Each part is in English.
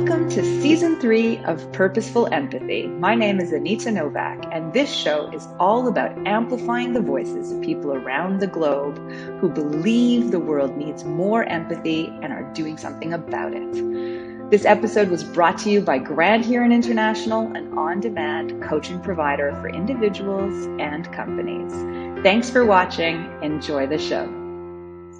Welcome to Season 3 of Purposeful Empathy. My name is Anita Novak, and this show is all about amplifying the voices of people around the globe who believe the world needs more empathy and are doing something about it. This episode was brought to you by Grand Heron International, an on-demand coaching provider for individuals and companies. Thanks for watching. Enjoy the show.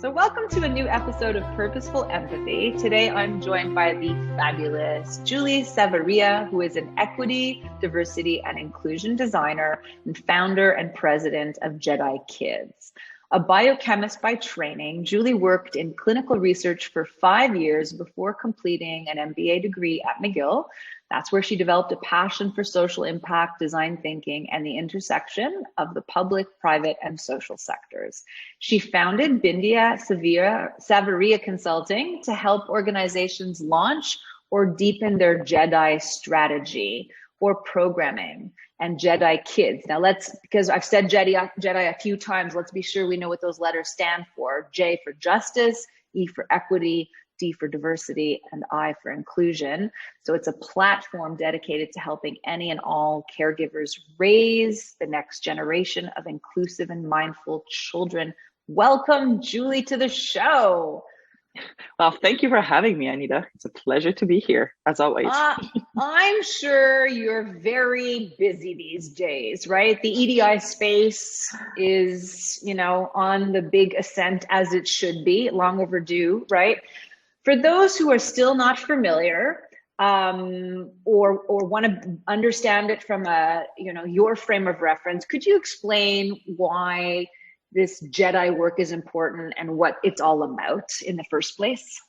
So welcome to a new episode of Purposeful Empathy. Today I'm joined by the fabulous Julie Savaria, who is an equity, diversity, and inclusion designer and founder and president of JEDI Kids. A biochemist by training, Julie worked in clinical research for 5 years before completing an MBA degree at McGill. That's where she developed a passion for social impact, design thinking, and the intersection of the public, private, and social sectors. She founded Savaria Consulting to help organizations launch or deepen their JEDI strategy or programming, and JEDI Kids. Now because I've said JEDI a few times, let's be sure we know what those letters stand for. J for justice, E for equity, D for diversity, and I for inclusion. So it's a platform dedicated to helping any and all caregivers raise the next generation of inclusive and mindful children. Welcome, Julie, to the show. Well, thank you for having me, Anita. It's a pleasure to be here, as always. I'm sure you're very busy these days, right? The EDI space is, on the big ascent as it should be, long overdue, right? For those who are still not familiar, or want to understand it from your frame of reference, could you explain why this JEDI work is important and what it's all about in the first place?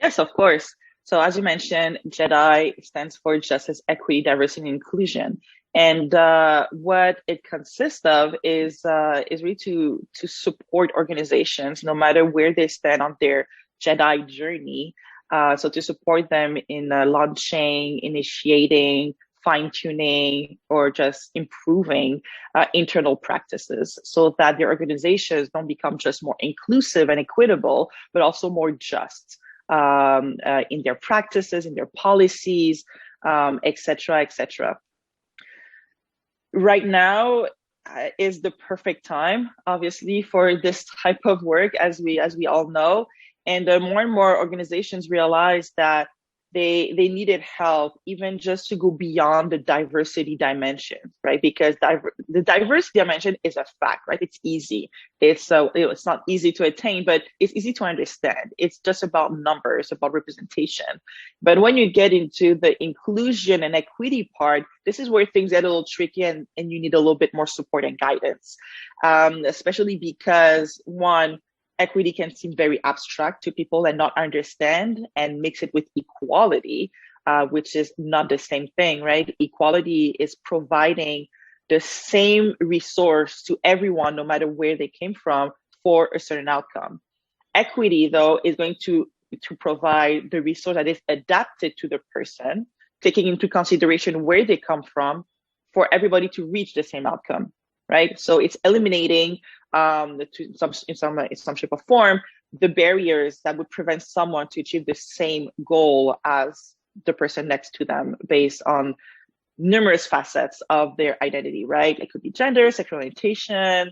Yes, of course. So as you mentioned, JEDI stands for Justice, Equity, Diversity, and Inclusion. And what it consists of is really to support organizations, no matter where they stand on their JEDI journey. So to support them in launching, initiating, fine-tuning, or just improving internal practices so that their organizations don't become just more inclusive and equitable, but also more just in their practices, in their policies, et cetera, et cetera. Right now is the perfect time, obviously, for this type of work, as we all know. And more and more organizations realize that they needed help, even just to go beyond the diversity dimension, right? Because the diversity dimension is a fact, right? It's easy. It's not easy to attain, but it's easy to understand. It's just about numbers, about representation. But when you get into the inclusion and equity part, this is where things get a little tricky, and you need a little bit more support and guidance, especially because one, equity can seem very abstract to people and not understand, and mix it with equality, which is not the same thing, right? Equality is providing the same resource to everyone, no matter where they came from, for a certain outcome. Equity, though, is going to provide the resource that is adapted to the person, taking into consideration where they come from, for everybody to reach the same outcome, right? So it's eliminating in some shape or form, the barriers that would prevent someone to achieve the same goal as the person next to them based on numerous facets of their identity, right? It could be gender, sexual orientation,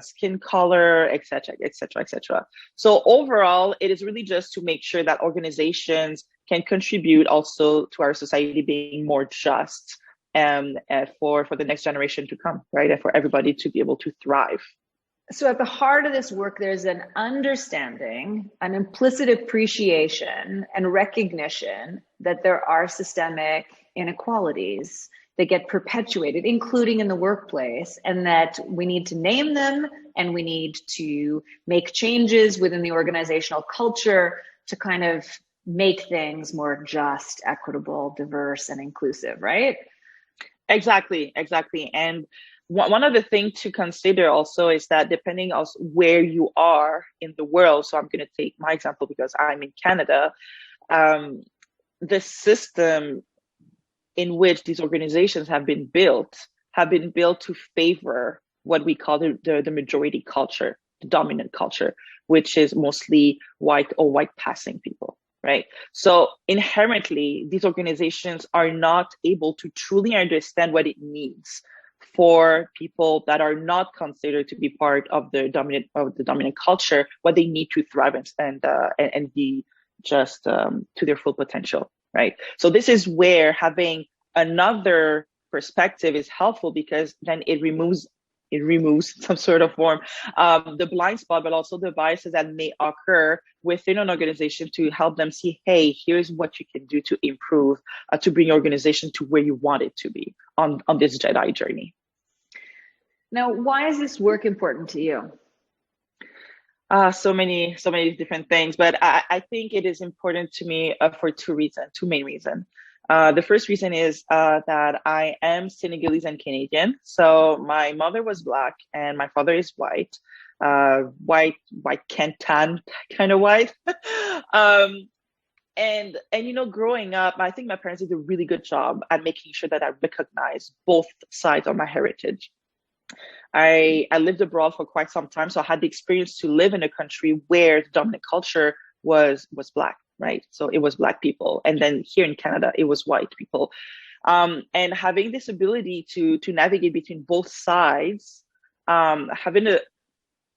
skin color, et cetera, et cetera, et cetera. So overall, it is really just to make sure that organizations can contribute also to our society being more just, and for the next generation to come, right? And for everybody to be able to thrive. So at the heart of this work, there's an understanding, an implicit appreciation and recognition that there are systemic inequalities that get perpetuated, including in the workplace, and that we need to name them, and we need to make changes within the organizational culture to kind of make things more just, equitable, diverse, and inclusive, right? Exactly. And one other thing to consider also is that depending on where you are in the world, so I'm going to take my example because I'm in Canada, the system in which these organizations have been built to favor what we call the majority culture, the dominant culture, which is mostly white or white passing people, right? So inherently, these organizations are not able to truly understand what it needs for people that are not considered to be part of the dominant culture, what they need to thrive and be just to their full potential, right? So this is where having another perspective is helpful, because then it removes some sort of form the blind spot, but also the biases that may occur within an organization, to help them see, hey, here's what you can do to improve, to bring your organization to where you want it to be on this JEDI journey. Now, why is this work important to you? So many different things, but I think it is important to me for two main reasons. The first reason is that I am Senegalese and Canadian. So my mother was Black and my father is white, white Cantan kind of white. And growing up, I think my parents did a really good job at making sure that I recognize both sides of my heritage. I lived abroad for quite some time, so I had the experience to live in a country where the dominant culture was Black, right? So it was Black people. And then here in Canada, it was white people. And having this ability to navigate between both sides, having a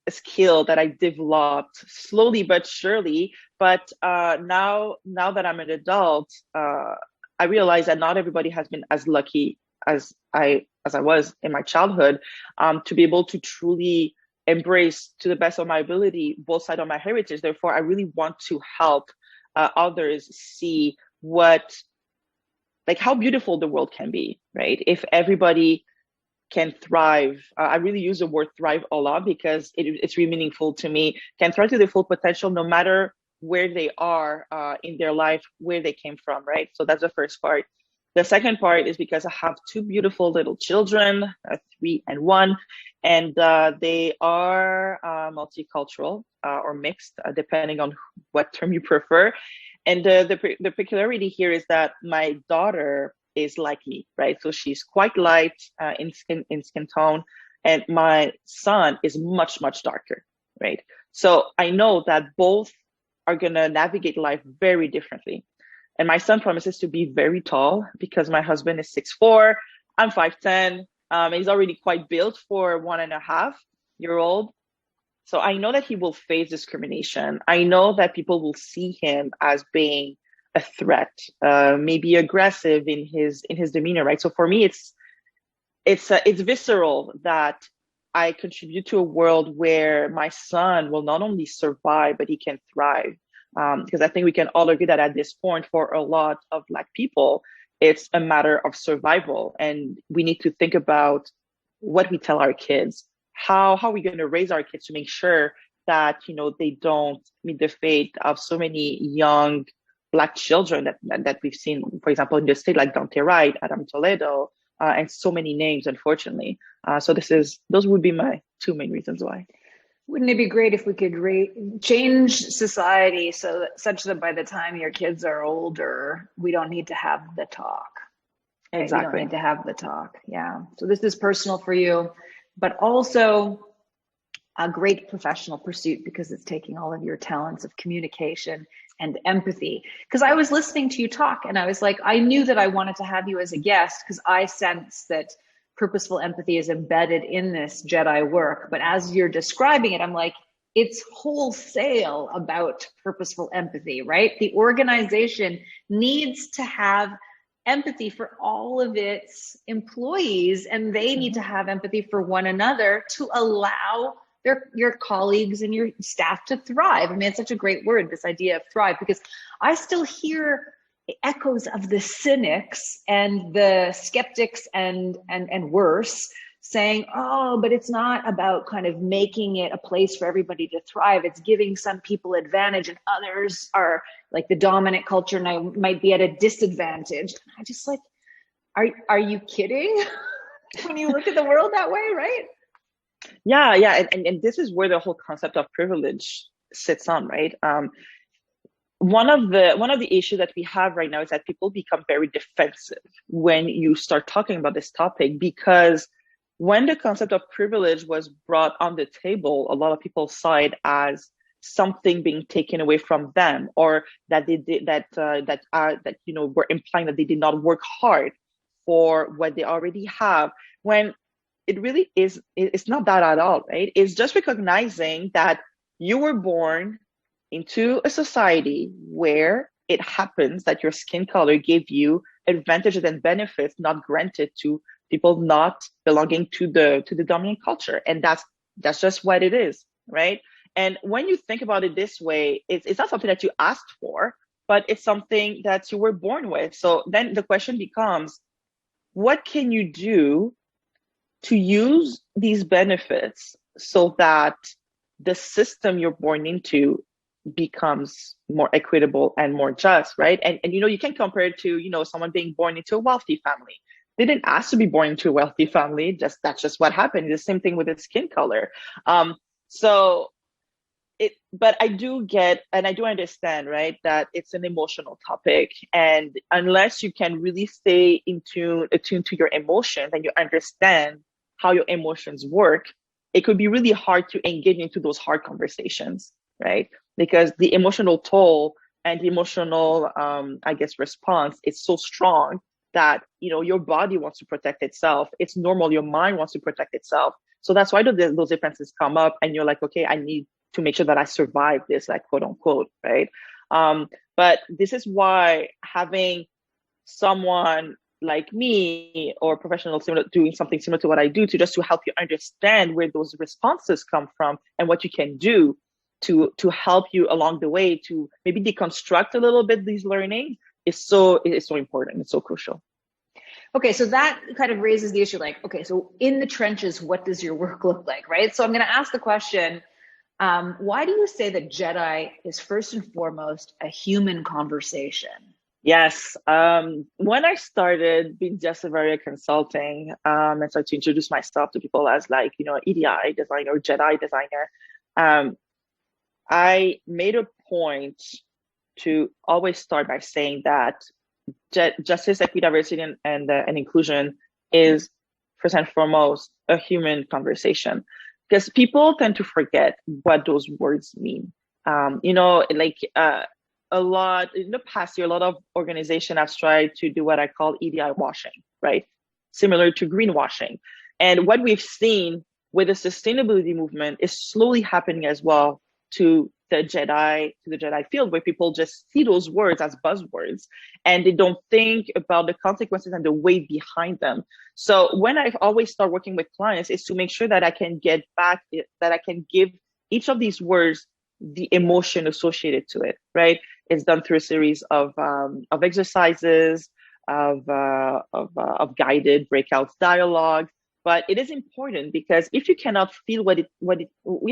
skill that I developed slowly but surely. But now that I'm an adult, I realize that not everybody has been as lucky as I was in my childhood, to be able to truly embrace, to the best of my ability, both sides of my heritage. Therefore, I really want to help others see how beautiful the world can be, right? If everybody can thrive. I really use the word thrive a lot because it's really meaningful to me. Can thrive to their full potential, no matter where they are in their life, where they came from, right? So that's the first part. The second part is because I have two beautiful little children, 3 and 1, and they are multicultural or mixed, depending on what term you prefer. And the peculiarity here is that my daughter is like me, right? So she's quite light in skin tone, and my son is much, much darker, right? So I know that both are gonna navigate life very differently. And my son promises to be very tall because my husband is 6'4", I'm 5'10". He's already quite built for 1.5-year-old. So I know that he will face discrimination. I know that people will see him as being a threat, maybe aggressive in his demeanor, right? So for me, it's visceral that I contribute to a world where my son will not only survive, but he can thrive. Because I think we can all agree that at this point, for a lot of Black people, it's a matter of survival. And we need to think about what we tell our kids. How are we going to raise our kids to make sure that, they don't meet the fate of so many young Black children that we've seen, for example, in the state, like Dante Wright, Adam Toledo, and so many names, unfortunately. So those would be my two main reasons why. Wouldn't it be great if we could change society such that by the time your kids are older, we don't need to have the talk? Exactly. We don't need to have the talk. Yeah. So this is personal for you, but also a great professional pursuit because it's taking all of your talents of communication and empathy. Because I was listening to you talk and I was like, I knew that I wanted to have you as a guest because I sense that purposeful empathy is embedded in this JEDI work. But as you're describing it, I'm like, it's wholesale about purposeful empathy, right? The organization needs to have empathy for all of its employees, and they need to have empathy for one another to allow your colleagues and your staff to thrive. I mean, it's such a great word, this idea of thrive, because I still hear echoes of the cynics and the skeptics and worse saying, oh, but it's not about kind of making it a place for everybody to thrive. It's giving some people advantage and others are like the dominant culture and I might be at a disadvantage. And I just like, are you kidding? When you look at the world that way, right? Yeah. And this is where the whole concept of privilege sits on, right? One of the issues that we have right now is that people become very defensive when you start talking about this topic, because when the concept of privilege was brought on the table, a lot of people saw it as something being taken away from them, or that they did that were implying that they did not work hard for what they already have, when it really is, it's not that at all, right? It's just recognizing that you were born into a society where it happens that your skin color gave you advantages and benefits not granted to people not belonging to the dominant culture. And that's just what it is, right? And when you think about it this way, it's not something that you asked for, but it's something that you were born with. So then the question becomes, what can you do to use these benefits so that the system you're born into becomes more equitable and more just, right? And you can compare it to, someone being born into a wealthy family. They didn't ask to be born into a wealthy family. That's just what happened. The same thing with the skin color. But I do get, and I do understand, right, that it's an emotional topic. And unless you can really stay attuned to your emotions and you understand how your emotions work, it could be really hard to engage into those hard conversations, right? Because the emotional toll and the emotional, response is so strong that, your body wants to protect itself. It's normal. Your mind wants to protect itself. So that's why those differences come up, and you're like, okay, I need to make sure that I survive this, like, quote unquote, right? But this is why having someone like me or professional doing something similar to what I do to help you understand where those responses come from and what you can do to help you along the way to maybe deconstruct a little bit these learnings is so important. It's so crucial. Okay, so that kind of raises the issue, like, okay, so in the trenches, what does your work look like, right? So I'm going to ask the question, why do you say that JEDI is first and foremost a human conversation? Yes. When I started being just Savaria consulting, and started to introduce myself to people as like, EDI designer, JEDI designer, I made a point to always start by saying that justice, equity, diversity, and inclusion is first and foremost a human conversation, because people tend to forget what those words mean. A lot in the past year, a lot of organizations have tried to do what I call EDI washing, right? Similar to greenwashing. And what we've seen with the sustainability movement is slowly happening as well to the JEDI field, where people just see those words as buzzwords and they don't think about the consequences and the weight behind them. So when I always start working with clients is to make sure that I can give each of these words the emotion associated to it, right? It's done through a series of exercises, of guided breakouts, dialogue. But it is important because if you cannot feel if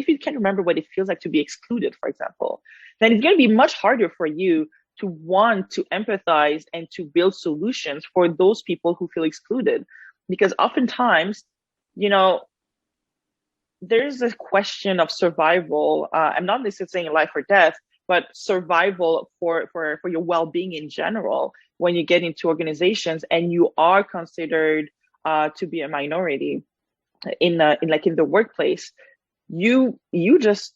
you can't remember what it feels like to be excluded, for example, then it's going to be much harder for you to want to empathize and to build solutions for those people who feel excluded. Because oftentimes, there's a question of survival. I'm not necessarily saying life or death, but survival for your well-being in general. When you get into organizations and you are considered to be a minority in the workplace, you just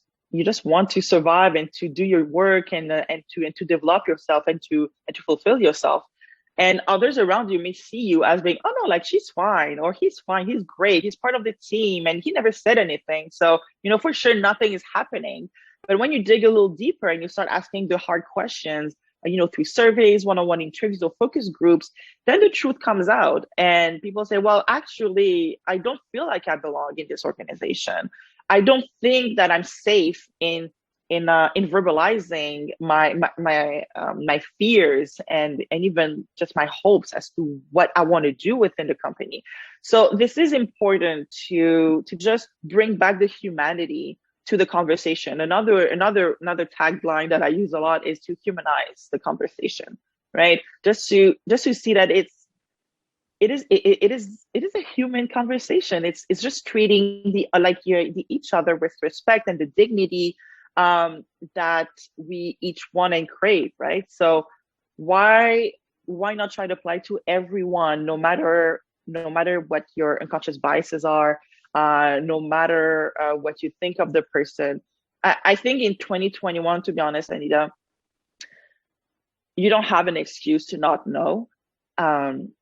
want to survive and to do your work and to develop yourself and to fulfill yourself. And others around you may see you as being, oh no, like she's fine, or he's fine, he's great, he's part of the team, and he never said anything. So, for sure nothing is happening. But when you dig a little deeper and you start asking the hard questions, through surveys, one-on-one interviews or focus groups, then the truth comes out. And people say, well, actually, I don't feel like I belong in this organization. I don't think that I'm safe in verbalizing my fears and even just my hopes as to what I want to do within the company. So this is important to just bring back the humanity to the conversation. Another tagline that I use a lot is to humanize the conversation, right? Just to see that it is a human conversation. It's just treating each other with respect and the dignity that we each want and crave, right? So why not try to apply to everyone, no matter what your unconscious biases are, no matter what you think of the person. I think in 2021, to be honest, Anita, you don't have an excuse to not know. Um,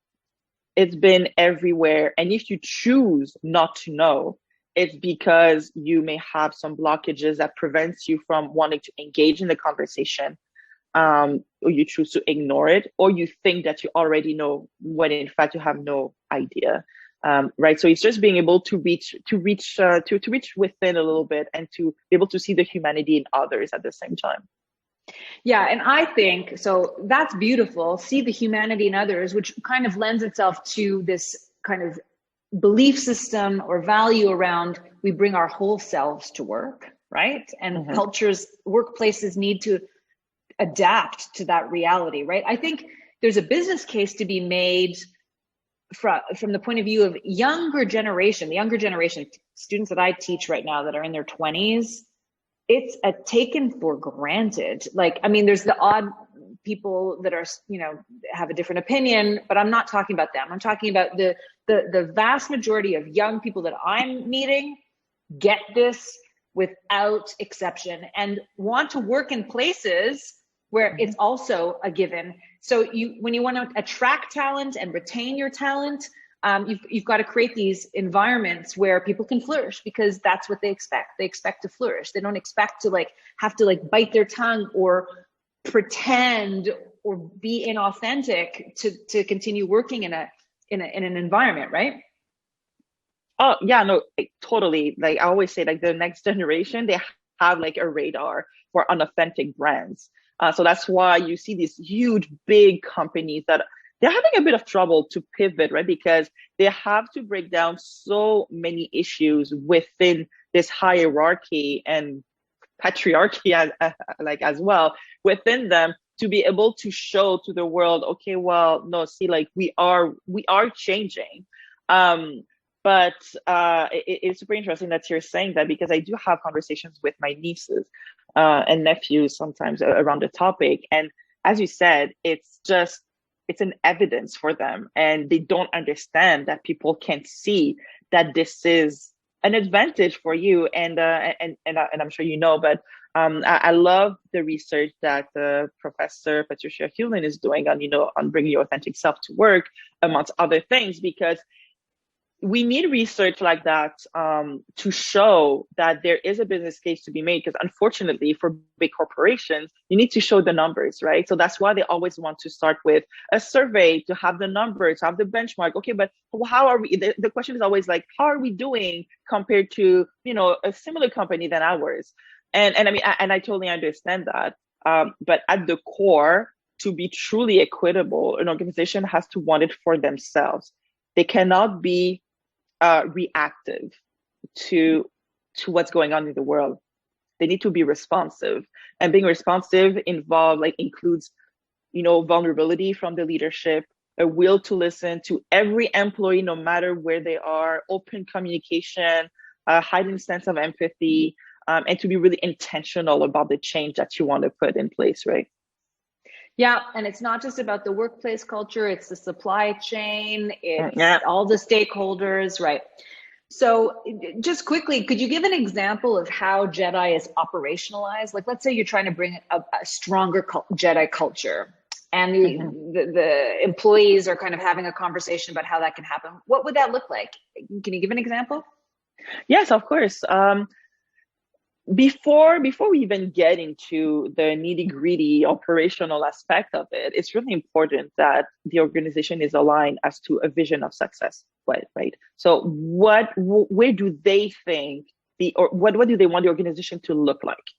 it's been everywhere. And if you choose not to know, it's because you may have some blockages that prevents you from wanting to engage in the conversation, or you choose to ignore it, or you think that you already know when in fact you have no idea. Right. So it's just being able to reach within a little bit and to be able to see the humanity in others at the same time. Yeah, and I think so that's beautiful. See the humanity in others, which kind of lends itself to this kind of belief system or value around we bring our whole selves to work, right? And cultures, workplaces need to adapt to that reality, right? I think there's a business case to be made from the point of view of the younger generation, students that I teach right now that are in their 20s. It's a taken for granted. Like, I mean, there's the odd people that are, have a different opinion, but I'm not talking about them. I'm talking about the vast majority of young people that I'm meeting get this without exception and want to work in places where it's also a given. So when you want to attract talent and retain your talent, you've got to create these environments where people can flourish, because that's what they expect. They expect to flourish. They don't expect to have to bite their tongue or pretend or be inauthentic to continue working in an environment, right? Oh yeah, no, totally. Like I always say, like the next generation, they have like a radar for unauthentic brands. So that's why you see these huge, big companies that they're having a bit of trouble to pivot, right? Because they have to break down so many issues within this hierarchy and patriarchy as well within them, to be able to show to the world, okay, well, no, see, like we are changing. But it's super interesting that you're saying that, because I do have conversations with my nieces and nephews sometimes around the topic. And as you said, it's an evidence for them, and they don't understand that people can see that this is an advantage for you. And I'm sure you know, but I love the research that Professor Patricia Hewlin is doing on bringing your authentic self to work, amongst other things, because we need research like that to show that there is a business case to be made. Because unfortunately, for big corporations, you need to show the numbers, right? So that's why they always want to start with a survey to have the numbers, have the benchmark. Okay, but how are we? The question is always like, how are we doing compared to a similar company than ours? And I mean, I totally understand that. But at the core, to be truly equitable, an organization has to want it for themselves. They cannot be reactive to what's going on in the world. They need to be responsive, and being responsive includes vulnerability from the leadership, a will to listen to every employee no matter where they are, open communication, a heightened sense of empathy, and to be really intentional about the change that you want to put in place, right? Yeah, and it's not just about the workplace culture, it's the supply chain, it's all the stakeholders, right? So just quickly, could you give an example of how JEDI is operationalized? Like, let's say you're trying to bring a stronger JEDI culture, and the employees are kind of having a conversation about how that can happen. What would that look like? Can you give an example? Yes, of course. Before we even get into the nitty-gritty operational aspect of it, it's really important that the organization is aligned as to a vision of success, right? So where do they think what do they want the organization to look like,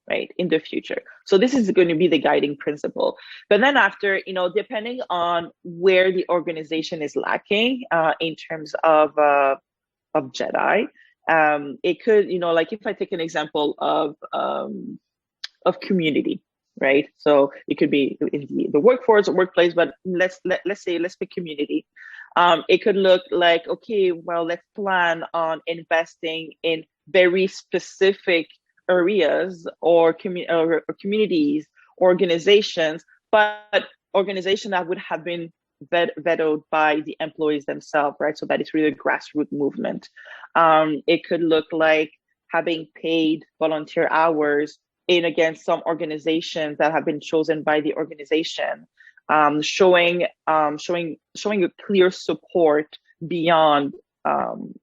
right, in the future? So this is going to be the guiding principle. But then after, depending on where the organization is lacking in terms of JEDI, it could, like if I take an example of community, right? So it could be in the workforce or workplace, but let's pick community. It could look like, okay, well, let's plan on investing in very specific areas or communities, organizations, but organizations that would have been vetoed by the employees themselves, right? So that it's really a grassroots movement. It could look like having paid volunteer hours in against some organizations that have been chosen by the organization, showing a clear support beyond hashtags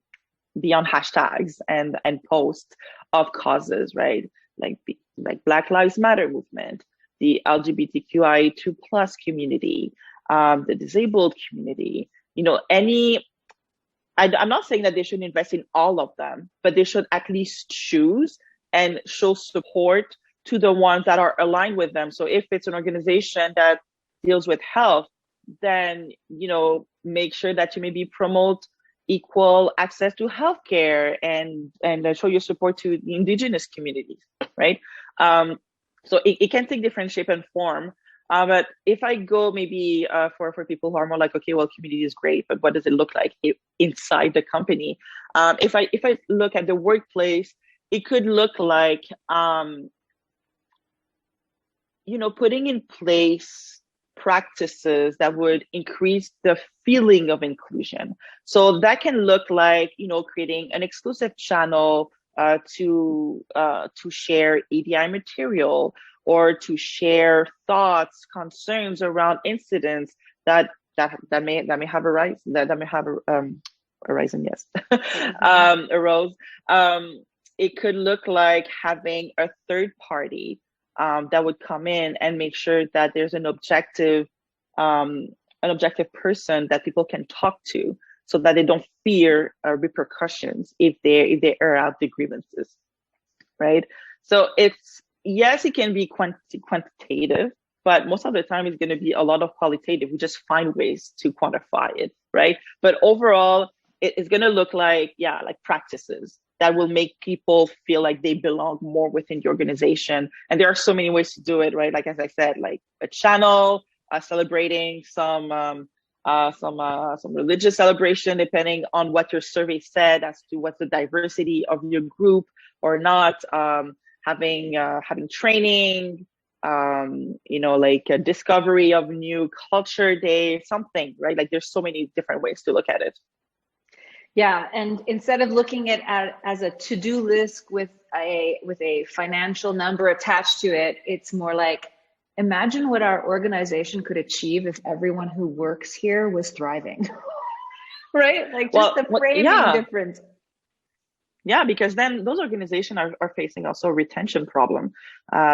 and posts of causes, right? Like Black Lives Matter movement, the LGBTQI2 plus community, the disabled community. I'm not saying that they should invest in all of them, but they should at least choose and show support to the ones that are aligned with them. So if it's an organization that deals with health, then, make sure that you maybe promote equal access to healthcare and show your support to the indigenous communities, right? So it can take different shape and form. But if I go maybe for people who are more like, okay, well, community is great, but what does it look like inside the company? If I look at the workplace, it could look like, putting in place practices that would increase the feeling of inclusion. So that can look like, creating an exclusive channel to share EDI material, or to share thoughts, concerns around incidents that may have arisen, yes, arose. It could look like having a third party that would come in and make sure that there's an objective person that people can talk to, so that they don't fear repercussions if they air out the grievances, right? So yes, it can be quantitative, but most of the time it's going to be a lot of qualitative. We just find ways to quantify it, right? But overall, it's going to look like practices that will make people feel like they belong more within the organization. And there are so many ways to do it, right? Like, as I said, like a channel, celebrating some religious celebration, depending on what your survey said as to what's the diversity of your group or not. Having training, like a discovery of new culture day, something, right? Like there's so many different ways to look at it. Yeah, and instead of looking at it as a to-do list with a financial number attached to it, it's more like, imagine what our organization could achieve if everyone who works here was thriving, right? Like just the framing difference. Yeah, because then those organizations are facing also a retention problem.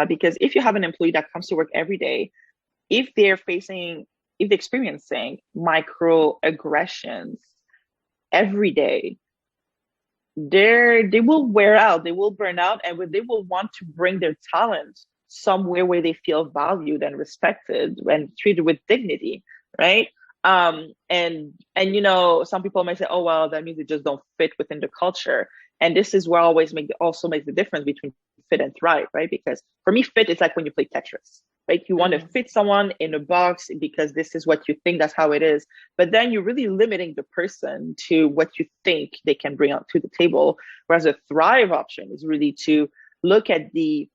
Because if you have an employee that comes to work every day, if they're experiencing microaggressions every day, they will wear out, they will burn out, and they will want to bring their talent somewhere where they feel valued and respected and treated with dignity, right? And some people might say, oh, well, that means they just don't fit within the culture. And this is where I always also makes the difference between fit and thrive, right? Because for me, fit is like when you play Tetris, right? You want to fit someone in a box because this is what you think, that's how it is. But then you're really limiting the person to what you think they can bring out to the table. Whereas a thrive option is really to look at the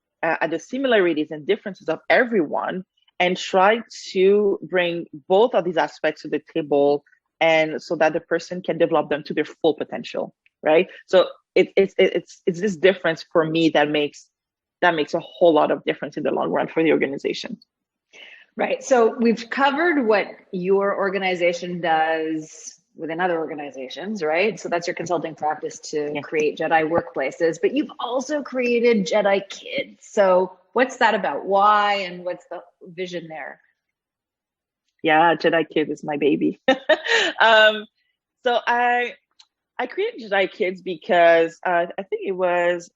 similarities and differences of everyone and try to bring both of these aspects to the table, and so that the person can develop them to their full potential, right? So it's this difference for me that makes a whole lot of difference in the long run for the organization. Right. So we've covered what your organization does within other organizations, right? So that's your consulting practice to create JEDI workplaces, but you've also created JEDI Kids. So what's that about? Why, and what's the vision there? Yeah, JEDI Kids is my baby. So I created JEDI Kids because I think it was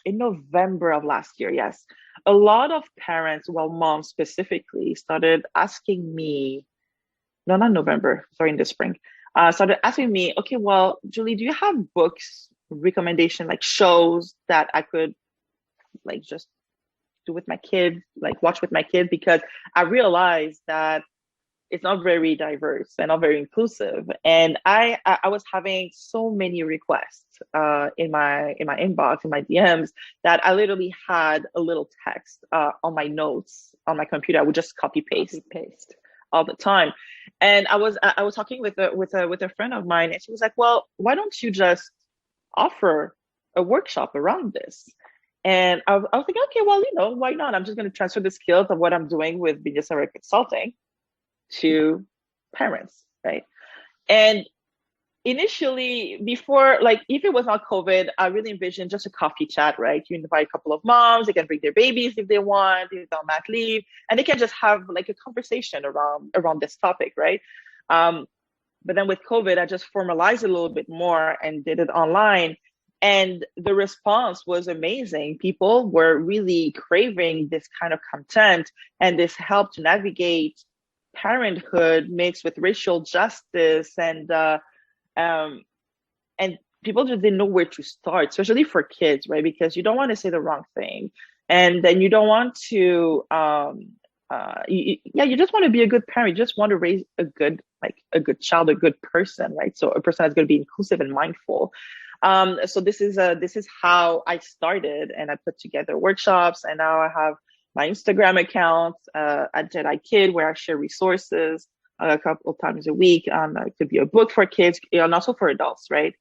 in November of last year. Yes, a lot of parents, well, moms specifically, started asking me. No, not November. Sorry, in the spring. Started asking me, okay, well, Julie, do you have books, recommendation, like shows that I could like just do with my kids, like watch with my kids? Because I realized that it's not very diverse and not very inclusive. And I was having so many requests in my inbox, in my DMs, that I literally had a little text on my notes on my computer. I would just copy paste all the time. And I was talking with a friend of mine, and she was like, well, why don't you just offer a workshop around this. And I was thinking, okay, well, why not? I'm just going to transfer the skills of what I'm doing with business consulting to parents, right? And initially, before, like, if it was not COVID, I really envisioned just a coffee chat, right? You invite a couple of moms, they can bring their babies if they want, if they're on mat leave, and they can just have like a conversation around this topic, right? But then with COVID, I just formalized it a little bit more and did it online. And the response was amazing. People were really craving this kind of content, and this helped to navigate parenthood mixed with racial justice, and people just didn't know where to start, especially for kids, right? Because you don't want to say the wrong thing, and then you don't want to you just want to be a good parent. You just want to raise a good child, a good person, right? So a person that's going to be inclusive and mindful. So this is how I started, and I put together workshops, and now I have my Instagram account at JEDI Kid, where I share resources a couple of times a week. It could be a book for kids and also for adults, right?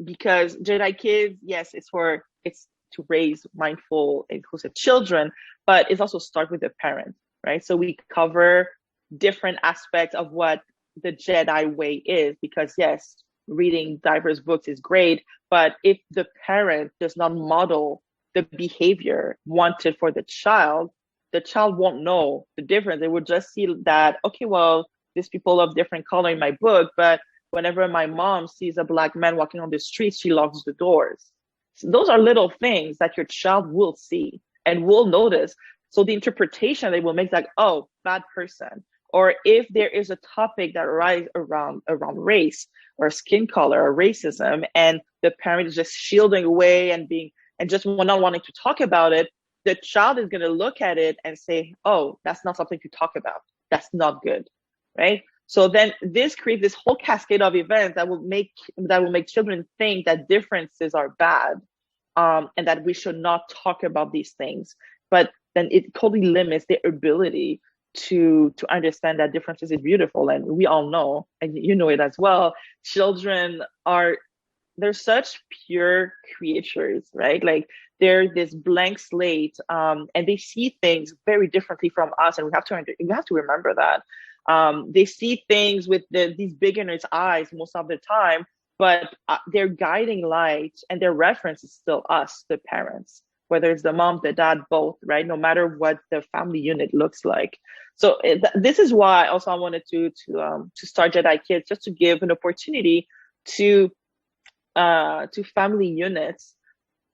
Because JEDI Kids, yes, it's to raise mindful, inclusive children, but it's also start with the parent, right? So we cover different aspects of what the JEDI way is, because yes, reading diverse books is great, but if the parent does not model the behavior wanted for the child won't know the difference. They would just see that, okay, well, there's people of different color in my book, but whenever my mom sees a Black man walking on the street, she locks the doors. So those are little things that your child will see and will notice. So the interpretation they will make, like, oh, bad person. Or if there is a topic that arises around race or skin color or racism, and the parent is just shielding away and just not wanting to talk about it, the child is going to look at it and say, oh, that's not something to talk about. That's not good, right? So then this creates this whole cascade of events that will make children think that differences are bad, and that we should not talk about these things. But then it totally limits their ability to understand that differences is beautiful. And we all know, and you know it as well, they're such pure creatures, right? Like, they're this blank slate, and they see things very differently from us, and we have to remember that. They see things with these beginners' eyes most of the time, but their guiding light and their reference is still us, the parents, whether it's the mom, the dad, both, right? No matter what the family unit looks like. So this is why also I wanted to start JEDI Kids, just to give an opportunity to family units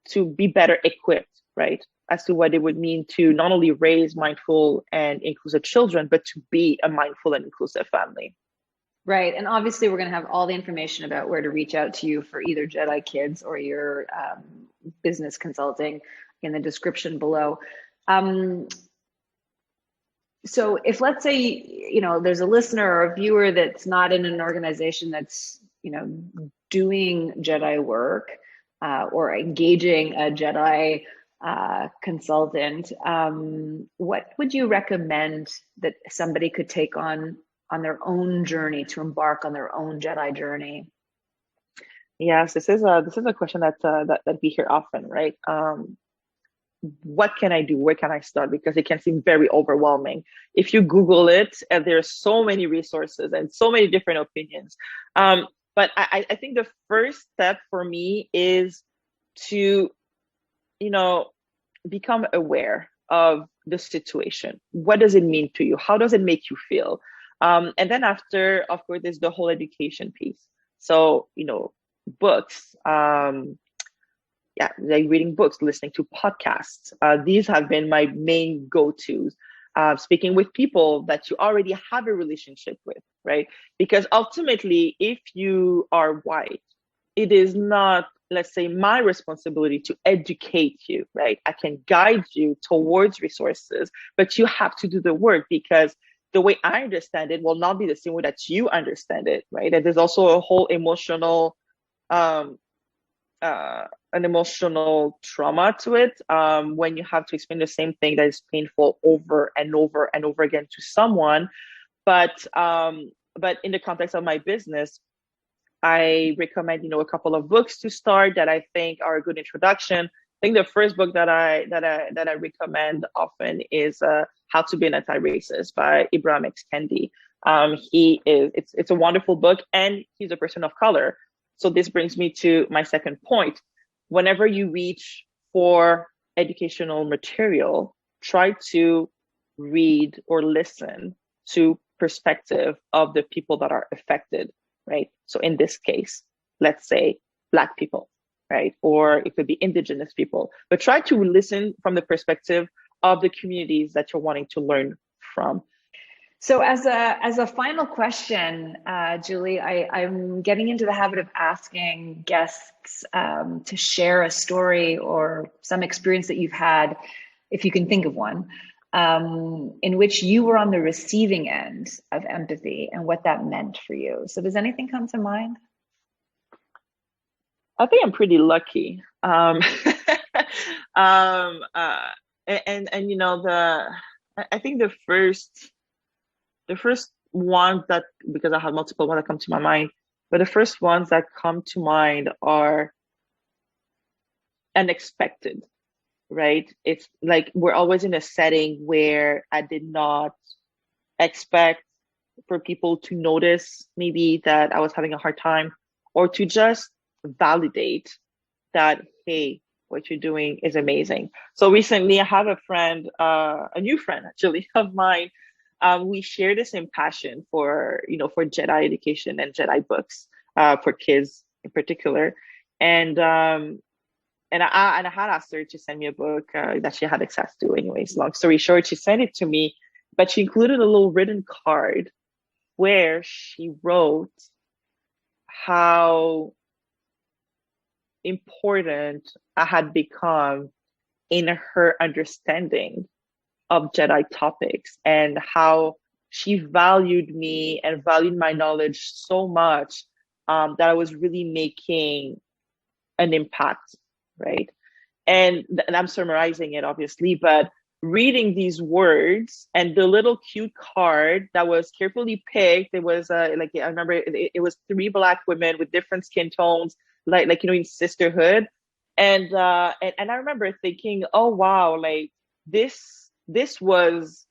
to be better equipped, right, as to what it would mean to not only raise mindful and inclusive children, but to be a mindful and inclusive family. Right. And obviously, we're going to have all the information about where to reach out to you for either JEDI Kids or your business consulting in the description below. So if, let's say, there's a listener or a viewer that's not in an organization that's, doing JEDI work, or engaging a JEDI consultant, what would you recommend that somebody could take on their own journey, to embark on their own JEDI journey? Yes, this is a question that we hear often, right? What can I do? Where can I start? Because it can seem very overwhelming. If you Google it, and there's so many resources and so many different opinions. But I think the first step for me is to, become aware of the situation. What does it mean to you? How does it make you feel? And then after, of course, there's the whole education piece. So, books, like reading books, listening to podcasts. These have been my main go-tos. Speaking with people that you already have a relationship with, right? Because ultimately, if you are white, it is not, let's say, my responsibility to educate you, right? I can guide you towards resources, but you have to do the work, because the way I understand it will not be the same way that you understand it, right? And there's also a whole emotional an emotional trauma to it, when you have to explain the same thing that is painful over and over and over again to someone. But in the context of my business, I recommend, a couple of books to start that I think are a good introduction. I think the first book that I recommend often is How to Be an Anti-Racist by Ibram X. Kendi. It's a wonderful book, and he's a person of color. So this brings me to my second point. Whenever you reach for educational material, try to read or listen to perspective of the people that are affected, right? So in this case, let's say Black people, right? Or it could be Indigenous people, but try to listen from the perspective of the communities that you're wanting to learn from. So as a final question, Julie, I'm getting into the habit of asking guests to share a story or some experience that you've had, if you can think of one, in which you were on the receiving end of empathy and what that meant for you. So does anything come to mind? I think I'm pretty lucky. I think the first ones that, because I have multiple ones that come to my mind, but the first ones that come to mind are unexpected, right? It's like we're always in a setting where I did not expect for people to notice maybe that I was having a hard time, or to just validate that, hey, what you're doing is amazing. So recently I have a friend, a new friend actually of mine. We share the same passion for JEDI education and JEDI books, for kids in particular. And I had asked her to send me a book that she had access to anyways. Long story short, she sent it to me, but she included a little written card where she wrote how important I had become in her understanding of JEDI topics, and how she valued me and valued my knowledge so much that I was really making an impact, right? And I'm summarizing it obviously, but reading these words and the little cute card that was carefully picked, it was I remember it was 3 Black women with different skin tones, like in sisterhood, and I remember thinking, oh wow, like this was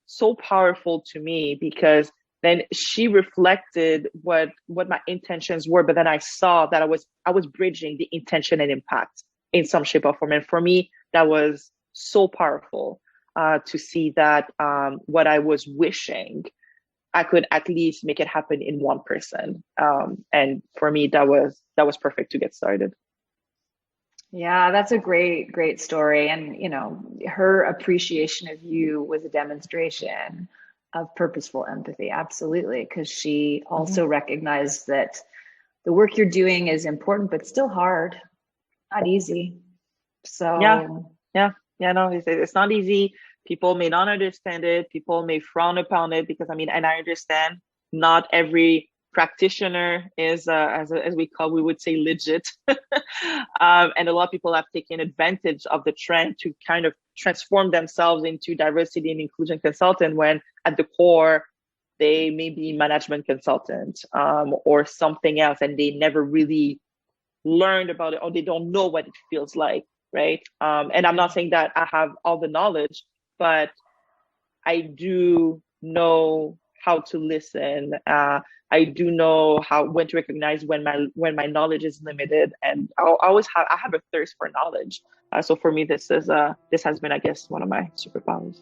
so powerful to me, because then she reflected what my intentions were, but then I saw that I was bridging the intention and impact in some shape or form. And for me, that was so powerful to see that what I was wishing, I could at least make it happen in one person. And for me, that was perfect to get started. Yeah, that's a great story. And, her appreciation of you was a demonstration of purposeful empathy. Absolutely. Because she also recognized that the work you're doing is important, but still hard, not easy. So no, it's not easy. People may not understand it. People may frown upon it, because and I understand not every practitioner is, as we would say, legit. And a lot of people have taken advantage of the trend to kind of transform themselves into diversity and inclusion consultant, when at the core, they may be management consultant or something else, and they never really learned about it, or they don't know what it feels like, right? And I'm not saying that I have all the knowledge, but I do know how to listen. I do know when to recognize when my knowledge is limited, and I have a thirst for knowledge. So for me, this has been, I guess, one of my superpowers.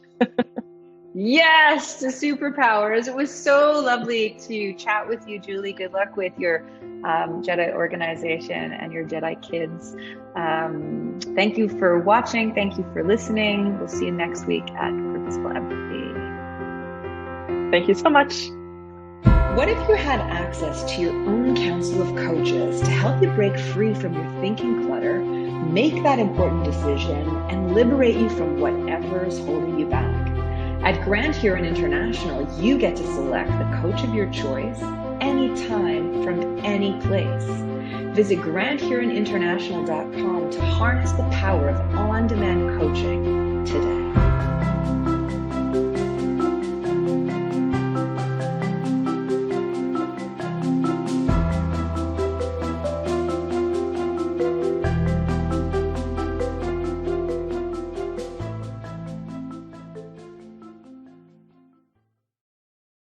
Yes, the superpowers. It was so lovely to chat with you, Julie. Good luck with your JEDI organization and your JEDI Kids. Thank you for watching. Thank you for listening. We'll see you next week at Purposeful Empathy. Thank you so much. What if you had access to your own council of coaches to help you break free from your thinking clutter, make that important decision, and liberate you from whatever is holding you back? At Grand Heron International, you get to select the coach of your choice anytime from any place. Visit grandheroninternational.com to harness the power of on-demand coaching today.